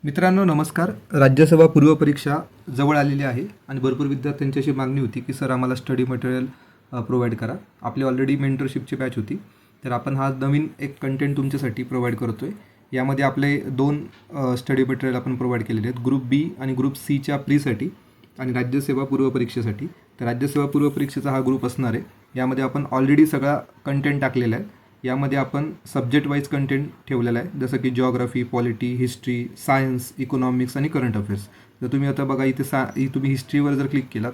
मित्रांनो नमस्कार. राज्यसभा पूर्व परीक्षा जवळ आलेली आहे आणि भरपूर विद्यार्थ्यांची अशी मागणी होती की सर आम्हाला स्टडी मटेरियल प्रोव्हाइड करा. आपली ऑलरेडी मेंटरशिपची बॅच होती, तर आपण हा नवीन एक कंटेंट तुमच्यासाठी प्रोव्हाइड करतो आहे. यामध्ये आपले दोन स्टडी मटेरियल आपण प्रोव्हाइड केलेले आहेत, ग्रुप बी आणि ग्रुप सीच्या प्रीसाठी आणि राज्यसेवा पूर्व परीक्षेसाठी. तर राज्यसेवा पूर्व परीक्षेचा हा ग्रुप असणार आहे. यामध्ये आपण ऑलरेडी सगळा कंटेंट टाकलेला आहे. यामध्ये आपण सब्जेक्ट वाईज कंटेंट ठेवलेला आहे, जसं की geography, polity, history, science, economics आणि करंट अफेअर्स. जर तुम्ही आता बघा इथे तुम्ही हिस्ट्रीवर जर क्लिक केलात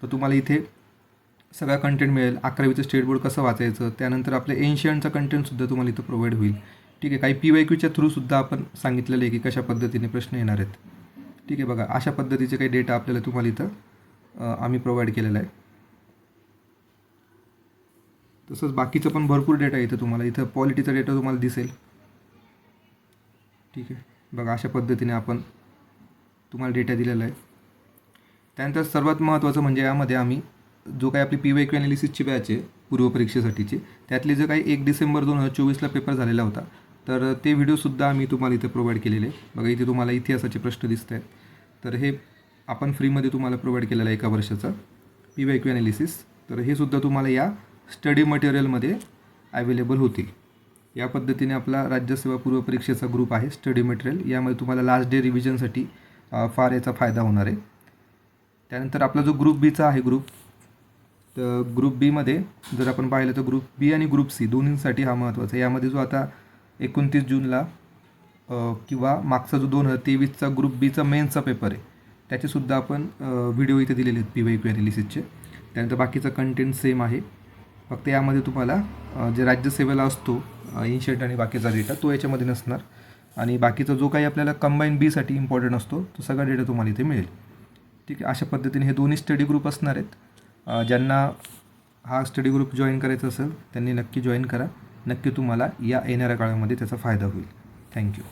तर तुम्हाला इथे सगळा कंटेंट मिळेल. 11वीचं स्टेट बोर्ड कसं वाचायचं, त्यानंतर आपले एन्शियंटचा कंटेंटसुद्धा तुम्हाला इथं प्रोव्हाइड होईल. ठीक आहे. काही PYQच्या थ्रूसुद्धा आपण सांगितलेलं आहे की कशा पद्धतीने प्रश्न येणार आहेत. ठीक आहे. बघा अशा पद्धतीचे काही डेटा आपल्याला तुम्हाला इथं आम्ही प्रोव्हाइड केलेला आहे. तसंच बाकीचं पण भरपूर डेटा इथं तुम्हाला इथं पॉलिटीचा डेटा तुम्हाला दिसेल. ठीक आहे. बघा अशा पद्धतीने आपण तुम्हाला डेटा दिलेला आहे. त्यानंतर सर्वात महत्त्वाचं म्हणजे यामध्ये आम्ही जो काही आपली PYQ ॲनालिसिसची बॅच आहे पूर्व परीक्षेसाठीची, त्यातली जो काही 1 डिसेंबर 2024ला पेपर झालेला होता, तर ते व्हिडिओसुद्धा आम्ही तुम्हाला इथे प्रोव्हाइड केलेले आहे. बघा इथे तुम्हाला इतिहासाचे प्रश्न दिसत आहेत. तर हे आपण फ्रीमध्ये तुम्हाला प्रोव्हाइड केलेलं आहे 1 वर्षाचा PYQ ॲनालिसिस. तर हे सुद्धा तुम्हाला या स्टडी मटेरियलमध्ये अवेलेबल होतील. या पद्धतीने आपला राज्यसेवा पूर्व परीक्षेचा ग्रुप आहे स्टडी मटेरियल. यामध्ये तुम्हाला लास्ट डे रिव्हिजनसाठी फार याचा फायदा होणार आहे. त्यानंतर आपला जो ग्रुप बीचा आहे तर ग्रुप बीमध्ये जर आपण पाहिलं तर ग्रुप बी आणि ग्रुप सी दोन्हींसाठी हा महत्त्वाचा आहे. यामध्ये जो आता 29 जूनला किंवा मागचा जो 2023चा ग्रुप बीचा मेन्सचा पेपर आहे त्याचेसुद्धा आपण व्हिडिओ इथे दिलेले आहेत PYQ ॲनालिसिसचे. त्यानंतर बाकीचा कंटेंट सेम आहे, फक्त यामध्ये तुम्हाला जे राज्यसेवेला असतो एन्शियंट आणि बाकीचा डेटा तो याच्यामध्ये नसणार, आणि बाकीचा जो काही आपल्याला कंबाईन बीसाठी इम्पॉर्टंट असतो तो सगळा डेटा तुम्हाला इथे मिळेल. ठीक आहे. अशा पद्धतीने हे दोन्ही स्टडी ग्रुप असणार आहेत. ज्यांना हा स्टडी ग्रुप जॉईन करायचा असेल त्यांनी नक्की जॉईन करा. नक्की तुम्हाला या येणाऱ्या काळामध्ये त्याचा फायदा होईल. थँक्यू.